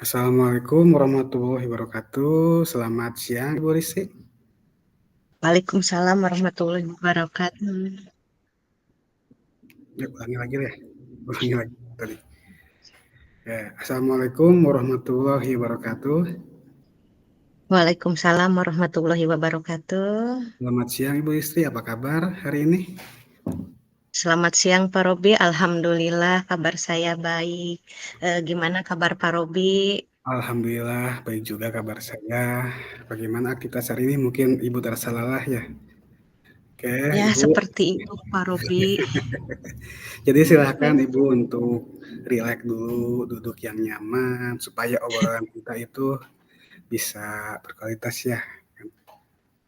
Assalamualaikum warahmatullahi wabarakatuh. Selamat siang, Ibu Rizky. Waalaikumsalam warahmatullahi wabarakatuh. Yuk, ulangi lagi deh. Ulangi lagi tadi. Ya, Assalamualaikum warahmatullahi wabarakatuh. Waalaikumsalam warahmatullahi wabarakatuh. Selamat siang, Ibu Istri. Apa kabar hari ini? Selamat siang Pak Robi, Alhamdulillah kabar saya baik. Gimana kabar Pak Robi? Alhamdulillah, baik juga kabar saya. Bagaimana aktivitas hari ini? Mungkin Ibu terasa lelah ya. Oke, Ya Ibu. seperti itu Pak Robi. Jadi silahkan Ibu untuk rileks dulu, duduk yang nyaman, supaya obrolan kita itu bisa berkualitas ya.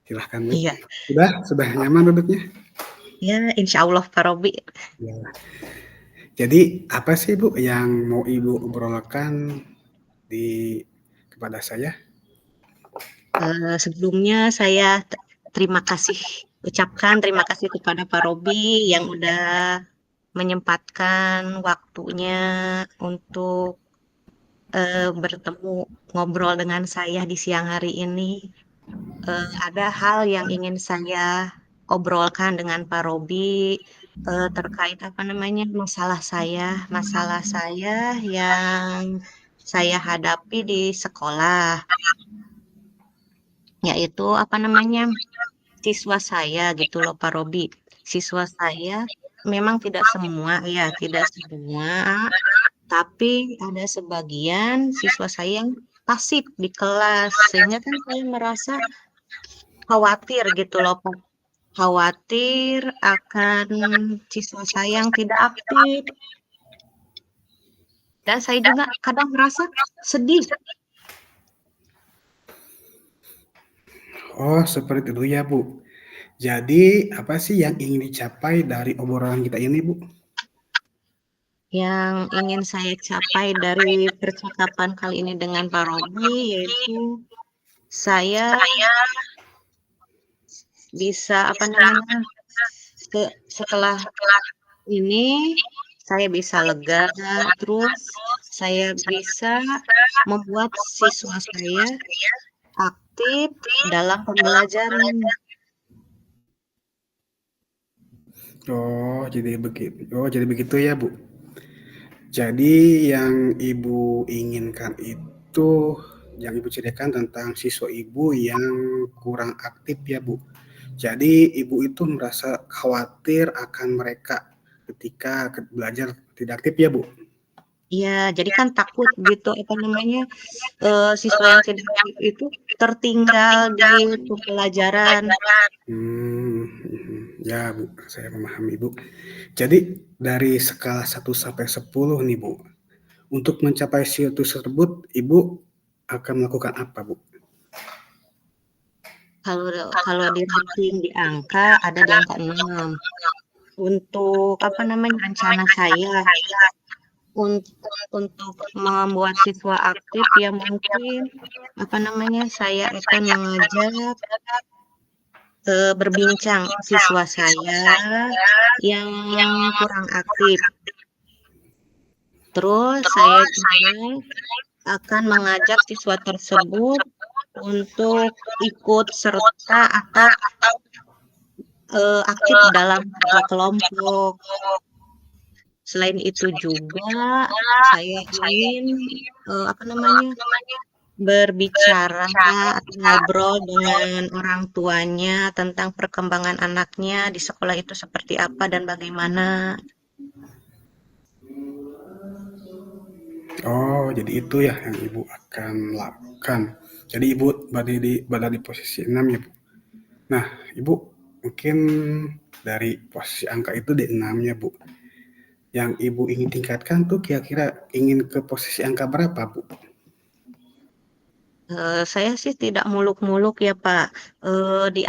Silahkan Bu. Iya, Sudah nyaman duduknya? ya insya Allah Pak Robi. Ya. Jadi apa sih Bu yang mau Ibu obrolkan kepada saya? Sebelumnya saya ucapkan terima kasih kepada Pak Robi yang udah menyempatkan waktunya untuk bertemu ngobrol dengan saya di siang hari ini. Ada hal yang ingin saya obrolkan dengan Pak Robi terkait masalah saya yang saya hadapi di sekolah, yaitu siswa saya gitu loh Pak Robi. Siswa saya memang tidak semua, tapi ada sebagian siswa saya yang pasif di kelas, sehingga kan saya merasa khawatir gitu loh Pak. Khawatir akan siswa saya yang tidak aktif. Dan saya juga kadang merasa sedih. Oh, seperti itu ya Bu. Jadi apa sih yang ingin dicapai dari obrolan kita ini Bu? Yang ingin saya capai dari percakapan kali ini dengan Pak Robi, yaitu saya bisa setelah ini saya bisa lega, terus saya bisa membuat siswa saya aktif dalam pembelajaran. Oh, jadi begitu ya Bu. Jadi yang Ibu inginkan itu, yang Ibu ceritakan tentang siswa Ibu yang kurang aktif ya Bu. Jadi Ibu itu merasa khawatir akan mereka ketika belajar tidak aktif ya Bu. Ya, jadi kan takut gitu siswa yang tidak aktif itu tertinggal di pembelajaran. Ya Bu, saya memahami Bu. Jadi dari skala 1 sampai 10 nih Bu, untuk mencapai situs tersebut Ibu akan melakukan apa Bu? Kalau di ranking di angka ada di angka 6. Untuk rencana saya untuk membuat siswa aktif ya mungkin saya akan mengajak berbincang siswa saya yang kurang aktif. Terus saya juga akan mengajak siswa tersebut untuk ikut serta atau aktif dalam kelompok. Selain itu juga saya ingin berbicara atau ngobrol dengan orang tuanya tentang perkembangan anaknya di sekolah itu seperti apa dan bagaimana. Oh, jadi itu ya yang Ibu akan lakukan. Jadi Ibu berada di posisi 6 ya Bu. Nah, Ibu mungkin dari posisi angka itu di 6 ya Bu. Yang Ibu ingin tingkatkan tuh kira-kira ingin ke posisi angka berapa Bu? Saya sih tidak muluk-muluk ya Pak, di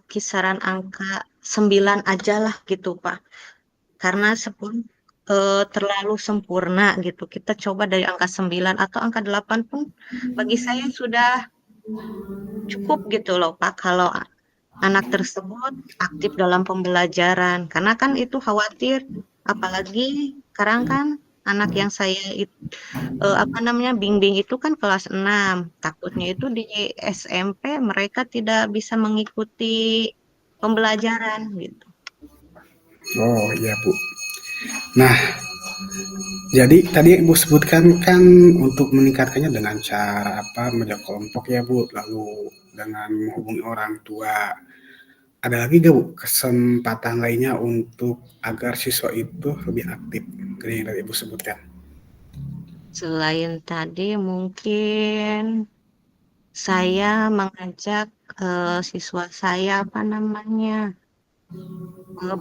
kisaran angka 9 aja lah gitu Pak. Karena 10 terlalu sempurna gitu. Kita coba dari angka 9 atau angka 8 pun bagi saya sudah cukup gitu loh Pak, kalau anak tersebut aktif dalam pembelajaran. Karena kan itu khawatir, apalagi sekarang kan Anak yang apa namanya, bimbing itu kan kelas 6. Takutnya itu di SMP mereka tidak bisa mengikuti pembelajaran gitu. Oh iya Bu. Nah, jadi tadi Ibu sebutkan kan untuk meningkatkannya dengan cara apa, menjaga kelompok ya Bu, lalu dengan menghubungi orang tua. Ada lagi nggak Bu kesempatan lainnya untuk agar siswa itu lebih aktif dari yang tadi Ibu sebutkan? Selain tadi mungkin saya mengajak, siswa saya, apa namanya,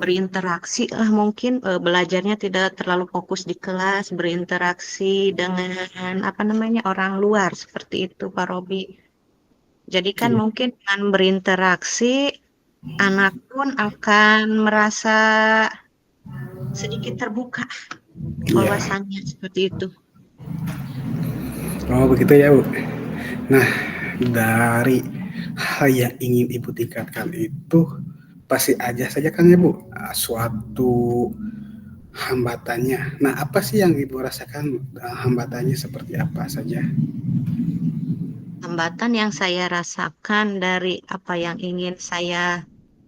berinteraksi lah mungkin, belajarnya tidak terlalu fokus di kelas, berinteraksi dengan, apa namanya, orang luar, seperti itu, Pak Robi. Jadi kan Iya, mungkin dengan berinteraksi, anak pun akan merasa sedikit terbuka iya. wawasannya, seperti itu. Oh begitu ya Bu. Nah, dari hal yang ingin Ibu tingkatkan itu pasti aja saja kan ya Bu, suatu hambatannya. Nah, apa sih yang Ibu rasakan hambatannya seperti apa saja? Hambatan yang saya rasakan dari apa yang ingin saya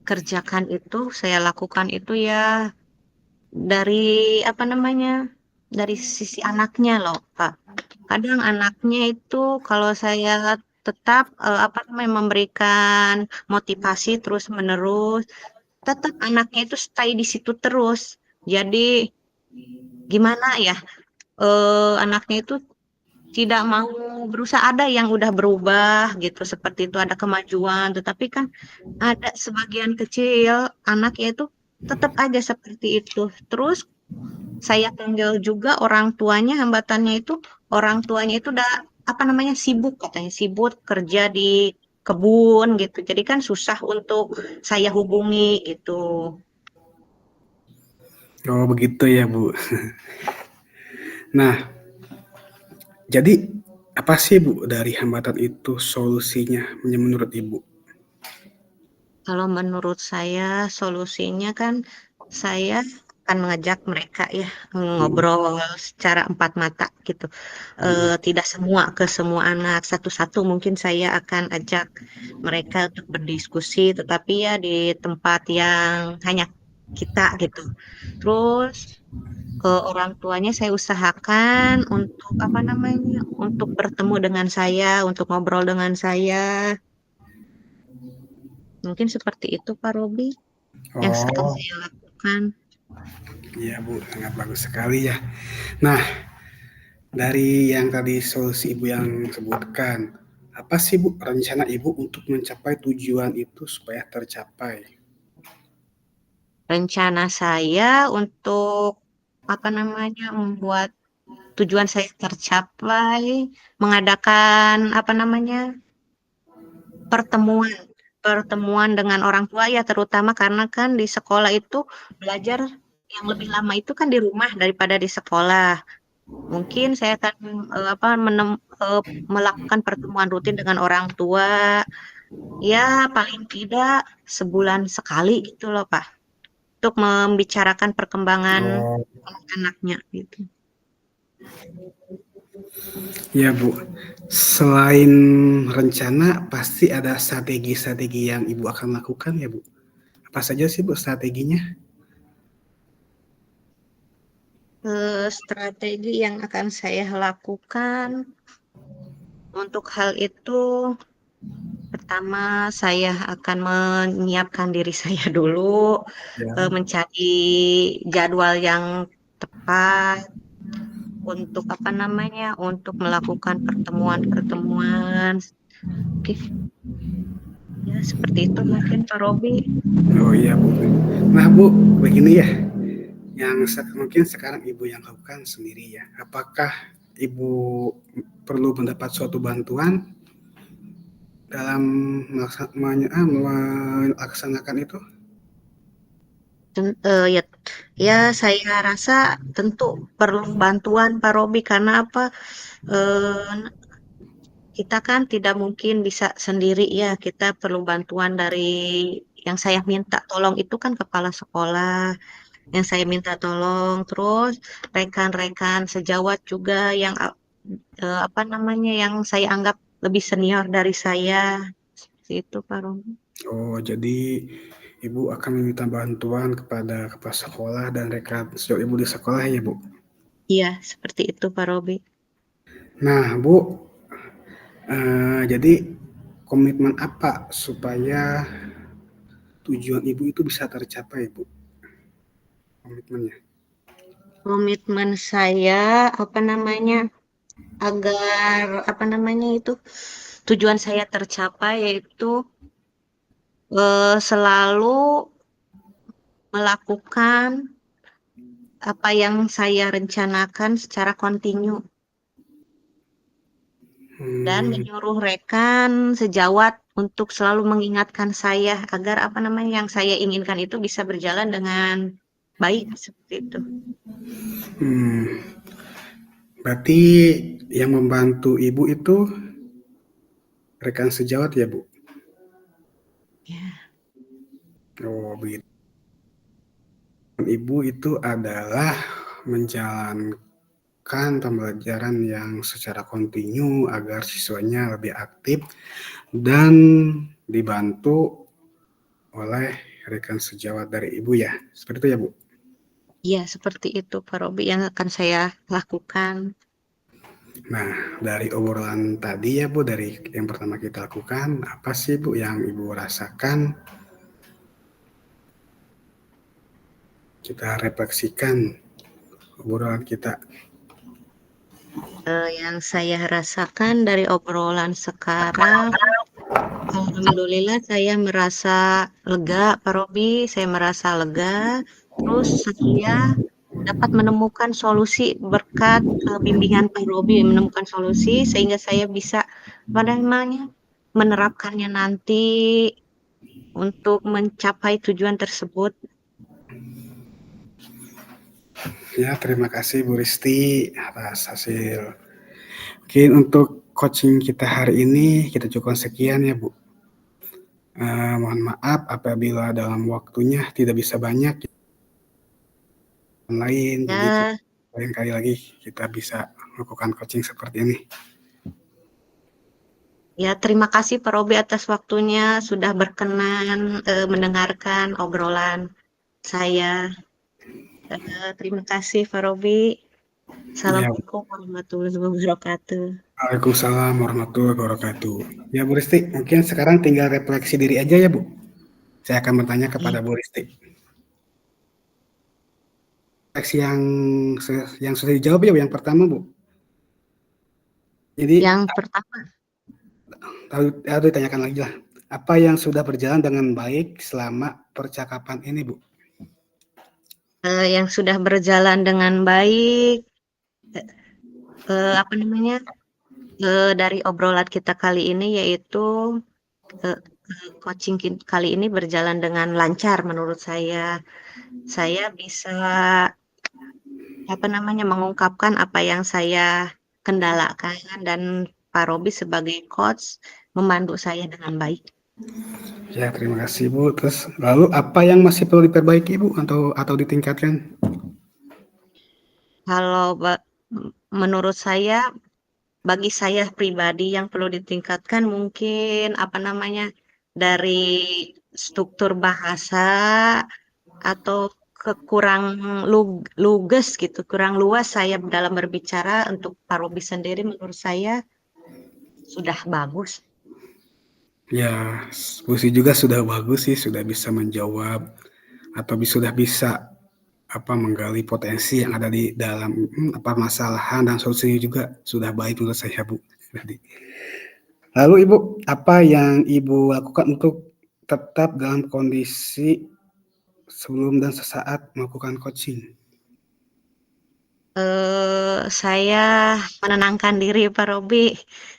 kerjakan itu, saya lakukan itu ya dari apa namanya, dari sisi anaknya loh, Pak. Kadang anaknya itu kalau saya tetap apa namanya memberikan motivasi terus-menerus, tetap anaknya itu stay di situ terus. Jadi gimana ya, anaknya itu tidak mau berusaha, ada yang udah berubah gitu, seperti itu, ada kemajuan, tetapi kan ada sebagian kecil anaknya itu tetap aja seperti itu. Terus saya panggil juga orang tuanya, hambatannya itu orang tuanya itu udah apa namanya sibuk, katanya sibuk kerja di kebun gitu. Jadi kan susah untuk saya hubungi gitu. Oh, begitu ya, Bu. Nah, jadi apa sih, Bu, dari hambatan itu solusinya menurut Ibu? Kalau menurut saya solusinya kan saya akan mengajak mereka ya Hmm, ngobrol secara empat mata gitu. Tidak semua ke semua anak satu-satu mungkin saya akan ajak mereka untuk berdiskusi, tetapi ya di tempat yang hanya kita gitu. Terus ke orang tuanya saya usahakan untuk apa namanya, untuk bertemu dengan saya, untuk ngobrol dengan saya. Mungkin seperti itu Pak Robi yang akan Oh, saya lakukan. iya, Bu, sangat bagus sekali ya. Nah, dari yang tadi solusi Ibu yang sebutkan, apa sih, Bu, rencana Ibu untuk mencapai tujuan itu supaya tercapai? Rencana saya untuk apa namanya, membuat tujuan saya tercapai, mengadakan apa namanya, pertemuan pertemuan dengan orang tua ya, terutama karena kan di sekolah itu belajar yang lebih lama itu kan di rumah daripada di sekolah. Mungkin saya akan, apa, melakukan pertemuan rutin dengan orang tua, ya paling tidak sebulan sekali gitu loh, Pak, untuk membicarakan perkembangan Oh, anak-anaknya gitu. iya, Bu. Selain rencana, pasti ada strategi-strategi yang Ibu akan lakukan ya, Bu? Apa saja sih, Bu, strateginya? Strategi yang akan saya lakukan untuk hal itu, pertama saya akan menyiapkan diri saya dulu, Ya. mencari jadwal yang tepat untuk apa namanya, untuk melakukan pertemuan-pertemuan. Oke, ya seperti itu mungkin Pak Robi. Oh iya, Bu. Nah, Bu, begini ya, yang mungkin sekarang Ibu yang lakukan sendiri ya. Apakah Ibu perlu mendapat suatu bantuan dalam melaksanakan itu? Ya, ya saya rasa tentu perlu bantuan Pak Robi karena apa? eh, kita kan tidak mungkin bisa sendiri ya. Kita perlu bantuan dari yang saya minta tolong itu kan kepala sekolah. yang saya minta tolong. Terus rekan-rekan sejawat juga yang apa namanya, yang saya anggap lebih senior dari saya. Seperti itu, Pak Robi. Oh, jadi Ibu akan meminta bantuan kepada kepala sekolah dan rekan sejauh Ibu di sekolah ya, Bu? Iya, seperti itu, Pak Robi. Nah, Bu, jadi komitmen apa supaya tujuan Ibu itu bisa tercapai, Bu? Komitmennya. Komitmen saya, apa namanya, agar, apa namanya itu, tujuan saya tercapai yaitu selalu melakukan apa yang saya rencanakan secara kontinu dan Hmm, menyuruh rekan sejawat untuk selalu mengingatkan saya agar apa namanya yang saya inginkan itu bisa berjalan dengan baik seperti itu. hmm, berarti yang membantu Ibu itu rekan sejawat ya, Bu? Ya. Oh, begitu. Ibu itu adalah menjalankan pembelajaran yang secara kontinu agar siswanya lebih aktif dan dibantu oleh rekan sejawat dari Ibu ya. Seperti itu ya, Bu? Iya, seperti itu Pak Robi yang akan saya lakukan. Nah, dari obrolan tadi ya, Bu, dari yang pertama kita lakukan, apa sih, Bu, yang Ibu rasakan? Kita refleksikan obrolan kita. Yang saya rasakan dari obrolan sekarang, alhamdulillah saya merasa lega, Pak Robi. Saya merasa lega. Terus saya dapat menemukan solusi berkat bimbingan Pak Robi, menemukan solusi sehingga saya bisa apa namanya menerapkannya nanti untuk mencapai tujuan tersebut. Ya, terima kasih Bu Risti atas hasil. Mungkin untuk coaching kita hari ini kita cukupkan sekian ya, Bu. Mohon maaf apabila dalam waktunya tidak bisa banyak yang lain, jadi Ya, lain kali lagi kita bisa melakukan coaching seperti ini. ya, terima kasih Pak Robi atas waktunya sudah berkenan mendengarkan obrolan saya. Terima kasih Pak Robi. Ya, Assalamualaikum warahmatullahi wabarakatuh. Waalaikumsalam warahmatullahi wabarakatuh. Ya Bu Risti, mungkin sekarang tinggal refleksi diri aja ya Bu. Saya akan bertanya kepada Iya. Bu Risti. Refleksi yang sudah dijawab ya Bu, yang pertama Bu. Jadi Yang pertama, harus ditanyakan lagi lah. Apa yang sudah berjalan dengan baik selama percakapan ini Bu? yang sudah berjalan dengan baik, apa namanya, dari obrolan kita kali ini yaitu eh, coaching kali ini berjalan dengan lancar menurut saya. Saya bisa apa namanya mengungkapkan apa yang saya kendalakan dan Pak Robi sebagai coach membantu saya dengan baik. Ya, terima kasih Bu. Terus lalu apa yang masih perlu diperbaiki Bu atau ditingkatkan? Kalau menurut saya, bagi saya pribadi yang perlu ditingkatkan mungkin apa namanya dari struktur bahasa atau kekurang luges gitu, kurang luas saya dalam berbicara untuk Pak Robi sendiri menurut saya sudah bagus. Ya, puisi juga sudah bagus sih, sudah bisa menjawab atau sudah bisa menggali potensi yang ada di dalam permasalahan dan solusinya juga sudah baik menurut saya Bu. Lalu Ibu, apa yang Ibu lakukan untuk tetap dalam kondisi sebelum dan sesaat melakukan coaching? Saya menenangkan diri Pak Robi.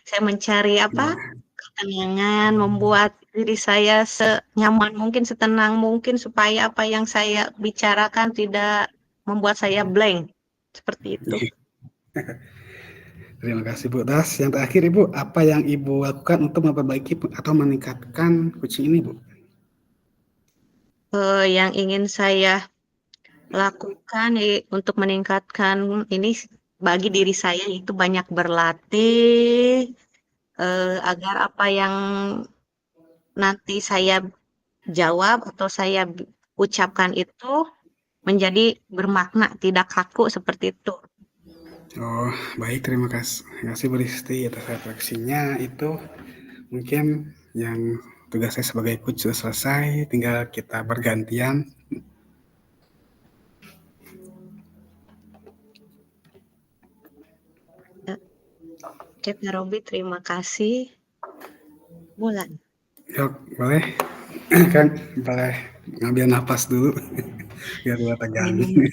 Saya mencari apa? Ya, Ketenangan, membuat diri saya senyaman mungkin, setenang mungkin supaya apa yang saya bicarakan tidak membuat saya blank. Seperti itu. terima kasih Bu. Das, yang terakhir Ibu, apa yang Ibu lakukan untuk memperbaiki atau meningkatkan coaching ini Bu? Yang ingin saya lakukan untuk meningkatkan ini bagi diri saya itu banyak berlatih, agar apa yang nanti saya jawab atau saya ucapkan itu menjadi bermakna, tidak kaku seperti itu. Oh, baik, terima kasih Bu Risti atas refleksinya. Itu mungkin yang tugas saya sebagai coach sudah selesai, tinggal kita bergantian. Oke, Pak Robi, terima kasih. Bulan. Yuk, boleh kan, boleh ngambil nafas dulu biar gak tegang. Minum,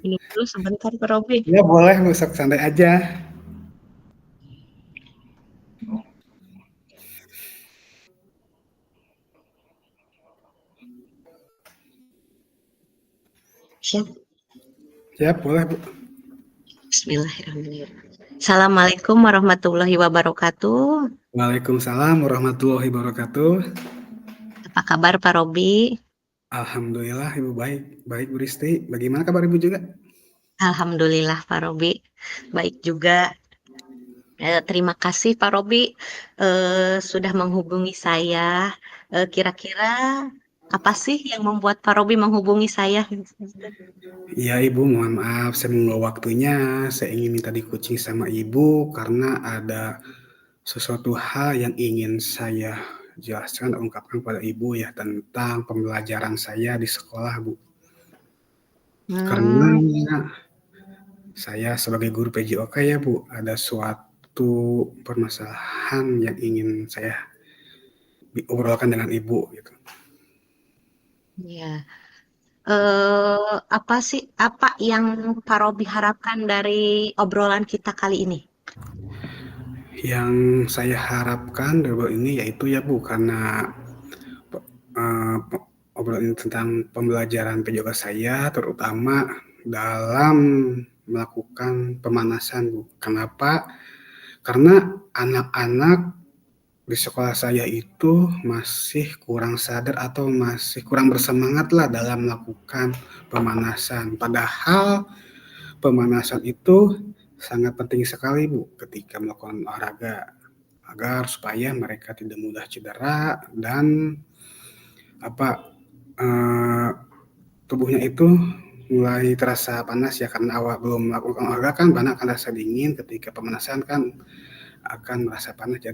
minum dulu sebentar, Pak Robi. Ya boleh, Bu, sok santai aja. Siap. Ya boleh, Bu. Bismillahirrahmanirrahim. Assalamualaikum warahmatullahi wabarakatuh. Waalaikumsalam warahmatullahi wabarakatuh. Apa kabar, Pak Robi? Alhamdulillah Ibu baik. Baik Bu Risti. Bagaimana kabar Ibu juga? Alhamdulillah, Pak Robi. Baik juga. Terima kasih, Pak Robi, sudah menghubungi saya. Kira-kira apa sih yang membuat Pak Robi menghubungi saya? Iya Ibu, mohon maaf saya mengganggu waktunya. Saya ingin minta di-coaching sama Ibu karena ada sesuatu hal yang ingin saya jelaskan, ungkapkan pada Ibu ya tentang pembelajaran saya di sekolah, Bu. Karena Hmm, saya sebagai guru PJOK ya, Bu, ada suatu permasalahan yang ingin saya obrolkan dengan Ibu gitu. ya. Apa yang Pak Robi harapkan dari obrolan kita kali ini? Yang saya harapkan dari ini yaitu ya Bu, karena uh, obrolan ini tentang pembelajaran PJOK saya, terutama dalam melakukan pemanasan Bu. Kenapa? Karena anak-anak di sekolah saya itu masih kurang sadar atau masih kurang bersemangat lah dalam melakukan pemanasan. Padahal pemanasan itu sangat penting sekali Bu ketika melakukan olahraga agar supaya mereka tidak mudah cedera dan apa eh, tubuhnya itu mulai terasa panas ya karena awal belum melakukan olahraga kan banyak akan rasa dingin ketika pemanasan kan akan merasa panas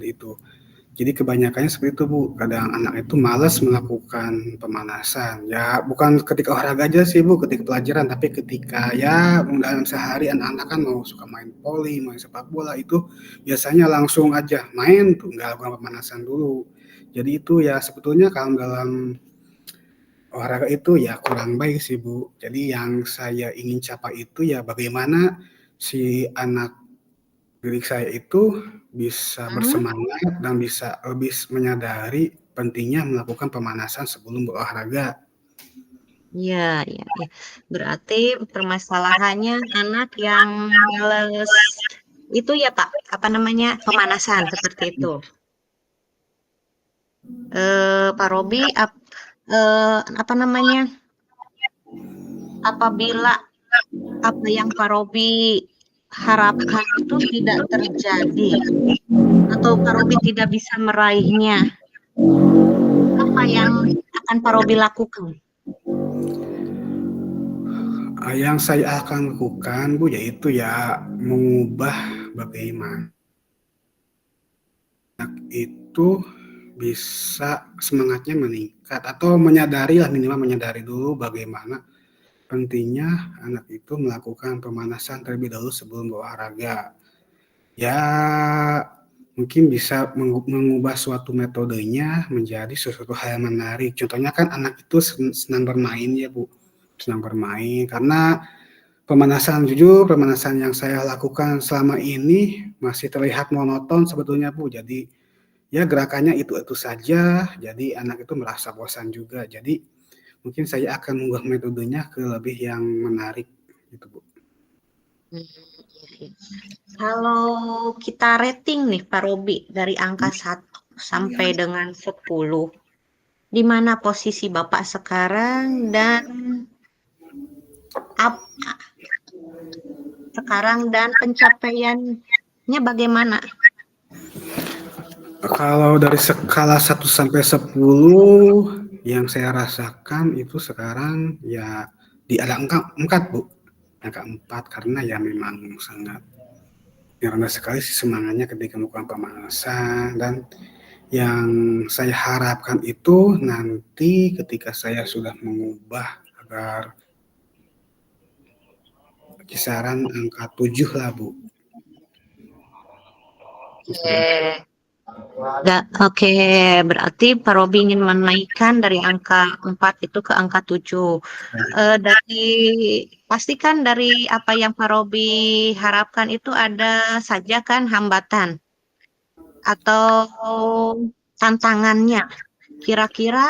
jadi kebanyakannya seperti itu Bu, kadang anak itu malas melakukan pemanasan. Ya bukan ketika olahraga aja sih Bu, ketika pelajaran, tapi ketika ya dalam sehari anak-anak kan mau suka main voli, main sepak bola itu biasanya langsung aja main tuh, nggak lakukan pemanasan dulu. Jadi itu ya sebetulnya kalau dalam olahraga itu ya kurang baik sih Bu. Jadi yang saya ingin capai itu ya bagaimana si anak didik saya itu bisa Hmm? bersemangat dan bisa lebih menyadari pentingnya melakukan pemanasan sebelum berolahraga. Ya, ya, ya. Berarti permasalahannya anak yang males itu ya Pak, apa namanya, pemanasan seperti itu. Pak Robi, apa namanya, apabila apa yang Pak Robi harapkan itu tidak terjadi atau Pak Robi tidak bisa meraihnya, apa yang akan Pak Robi lakukan? Yang saya akan lakukan Bu yaitu ya mengubah bagaimana itu bisa semangatnya meningkat atau menyadari lah minimal menyadari dulu bagaimana pentingnya anak itu melakukan pemanasan terlebih dahulu sebelum berolahraga. Ya mungkin bisa mengubah suatu metodenya menjadi sesuatu hal yang menarik. Contohnya kan anak itu senang bermain ya Bu, senang bermain karena pemanasan yang saya lakukan selama ini masih terlihat monoton sebetulnya Bu. Jadi ya gerakannya itu saja, jadi anak itu merasa bosan juga. Jadi mungkin saya akan mengubah metodenya ke lebih yang menarik gitu Bu. Hmm, iya, iya. Kalau kita rating nih Pak Robi dari angka 1 sampai dengan 10, di mana posisi Bapak sekarang dan Apa sekarang dan pencapaiannya bagaimana? Kalau dari skala 1 sampai 10 yang saya rasakan itu sekarang ya di ada angka 4, Bu. Angka 4 karena ya memang sangat rendah sekali sih semangatnya ketika melakukan pemanasan dan yang saya harapkan itu nanti ketika saya sudah mengubah agar kisaran angka 7 lah, Bu. Kisaran. Oke, berarti Pak Robi ingin menaikkan dari angka 4 itu ke angka 7. Dari pastikan dari apa yang Pak Robi harapkan itu ada saja kan hambatan atau tantangannya. Kira-kira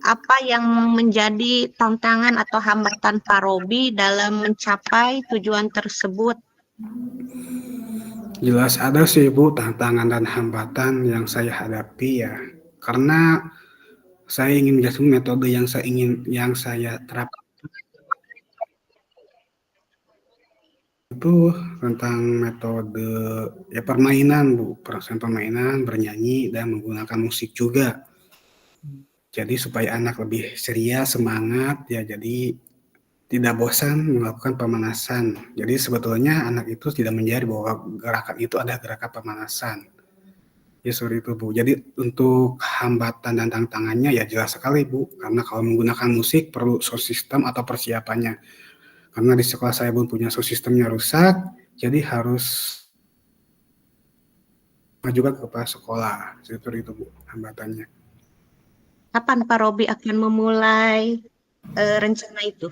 apa yang menjadi tantangan atau hambatan Pak Robi dalam mencapai tujuan tersebut? Jelas ada sih, Bu, tantangan dan hambatan yang saya hadapi ya. Karena saya ingin menjelaskan metode yang saya terapkan itu tentang metode ya permainan, Bu, permainan, bernyanyi dan menggunakan musik juga. Jadi supaya anak lebih ceria, semangat ya, jadi tidak bosan melakukan pemanasan. Jadi sebetulnya anak itu tidak menjadi bahwa gerakan itu ada gerakan pemanasan. Ya seperti itu, Bu. Jadi untuk hambatan dan tantangannya ya jelas sekali, Bu. Karena kalau menggunakan musik perlu sound system atau persiapannya. Karena di sekolah saya pun punya sound systemnya rusak, jadi harus mengajukan ke kepala sekolah. Seperti itu, Bu, hambatannya. Kapan Pak Robi akan memulai rencana itu?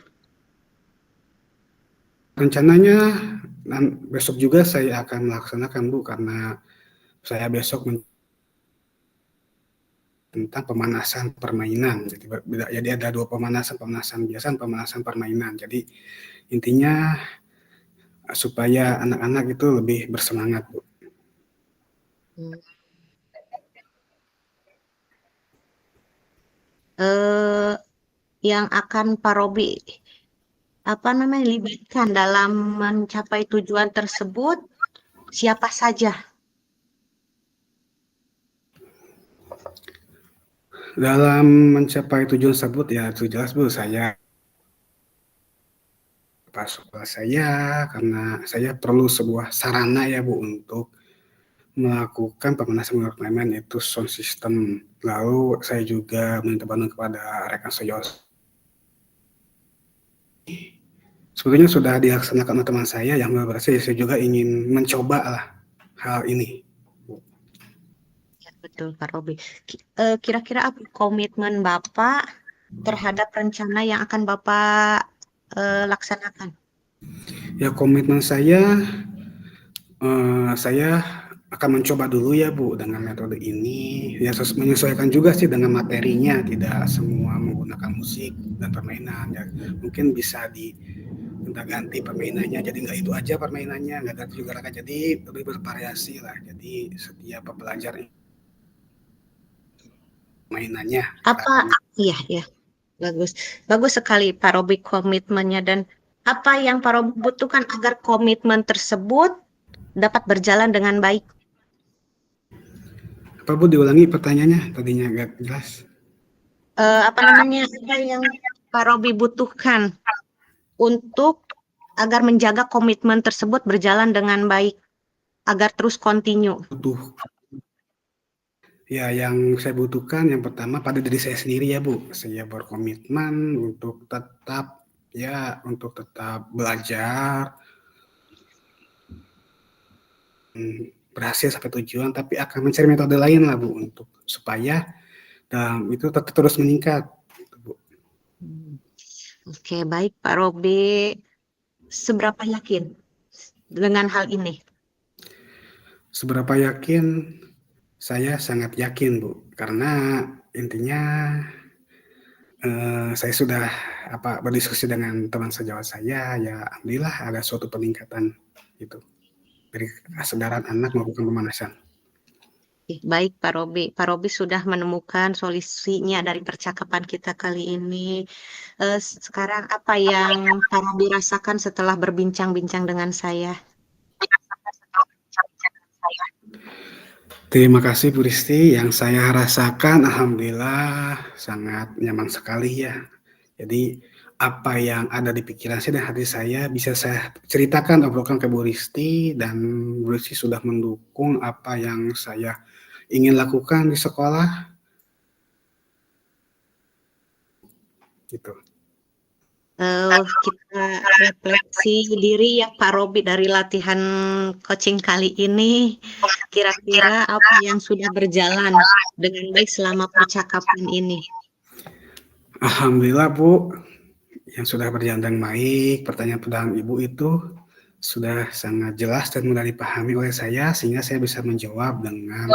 Rencananya besok juga saya akan melaksanakan, Bu, karena saya besok tentang pemanasan permainan. Jadi ada 2 pemanasan, pemanasan biasa, pemanasan permainan. Jadi intinya supaya anak-anak itu lebih bersemangat, Bu. Yang akan Pak Robi libatkan dalam mencapai tujuan tersebut siapa saja? Dalam mencapai tujuan tersebut ya itu jelas, Bu, saya pas sekolah saya karena saya perlu sebuah sarana ya, Bu, untuk melakukan pemanasan pemain itu sound system. Lalu saya juga minta bantuan kepada rekan sejawat. Sebetulnya sudah dilaksanakan oleh teman saya yang berhasil, saya juga ingin mencoba lah hal ini. Ya, betul Pak Robi. Kira-kira apa komitmen Bapak terhadap rencana yang akan Bapak laksanakan? Ya komitmen saya akan mencoba dulu ya, Bu, dengan metode ini. Ya menyesuaikan juga sih dengan materinya, tidak semua menggunakan musik dan permainan. Ya, mungkin bisa minta ganti permainannya, jadi nggak itu aja permainannya, nggak ganti juga kan, jadi lebih bervariasi lah. Jadi setiap pembelajar mainannya. Apa? Iya, ya, bagus. Bagus sekali Pak Robi komitmennya dan apa yang Pak Robi butuhkan agar komitmen tersebut dapat berjalan dengan baik. Apa, Bu, diulangi pertanyaannya, tadinya nggak jelas. Apa yang Pak Robi butuhkan untuk agar menjaga komitmen tersebut berjalan dengan baik, agar terus continue. Butuh ya yang saya butuhkan yang pertama pada diri saya sendiri ya, Bu. Saya berkomitmen untuk tetap belajar, berhasil sampai tujuan, tapi akan mencari metode lain lah, Bu, untuk supaya itu tetap terus meningkat. Gitu, Bu. Oke, baik Pak Robi. Seberapa yakin dengan hal ini? Seberapa yakin? Saya sangat yakin, Bu, karena intinya saya sudah berdiskusi dengan teman sejawat saya, ya alhamdulillah ada suatu peningkatan itu dari kesadaran anak melakukan pemanasan. Baik Pak Robi. Pak Robi sudah menemukan solusinya dari percakapan kita kali ini. Sekarang apa yang Pak Robi rasakan setelah berbincang-bincang dengan saya? Terima kasih Bu Risti, yang saya rasakan alhamdulillah sangat nyaman sekali ya. Jadi apa yang ada di pikiran saya dan hati saya bisa saya ceritakan, obrolkan ke Bu Risti, dan Bu Risti sudah mendukung apa yang saya ingin lakukan di sekolah. Gitu. Kita refleksi diri ya Pak Robi dari latihan coaching kali ini. Kira-kira apa yang sudah berjalan dengan baik selama percakapan ini? Alhamdulillah Bu, yang sudah berjalan dengan baik. Pertanyaan-pertanyaan Ibu itu sudah sangat jelas dan mudah dipahami oleh saya, sehingga saya bisa menjawab dengan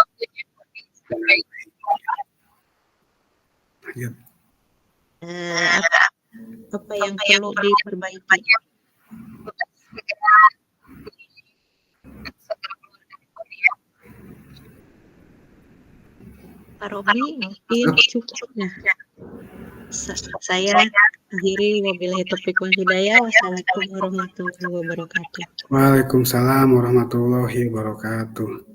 baik. Lanjut. Apa yang perlu diperbaiki? Pak Robi, mungkin cukup ya. Saya akhiri, wabillahi taufiq wal hidayah. Wassalamualaikum warahmatullahi wabarakatuh. Waalaikumsalam warahmatullahi wabarakatuh.